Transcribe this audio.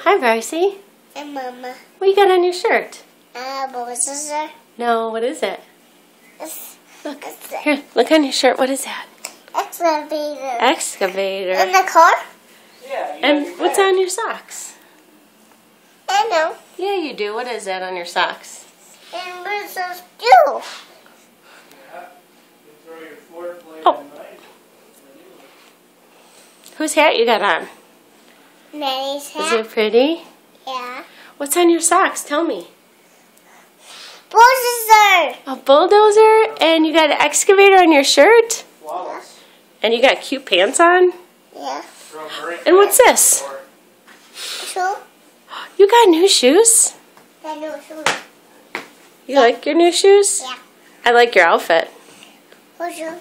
Hi, Brycey. Hey, Mama. What you got on your shirt? Bulldozer. No, what is it? Look, It's here, look on your shirt. What is that? excavator. Excavator. In the car? Yeah. And what's on your socks? I know. Yeah, you do. What is that on your socks? And where's those do? Oh. Whose hat you got on? Nanny's Is hat. it pretty? Yeah. What's on your socks? Tell me. Bulldozer. A bulldozer? And you got an excavator on your shirt? Flawless. And you got cute pants on? Yeah. And what's this? Shoe. You got new shoes? I know shoe. You like your new shoes? Yeah. I like your outfit. What shoe?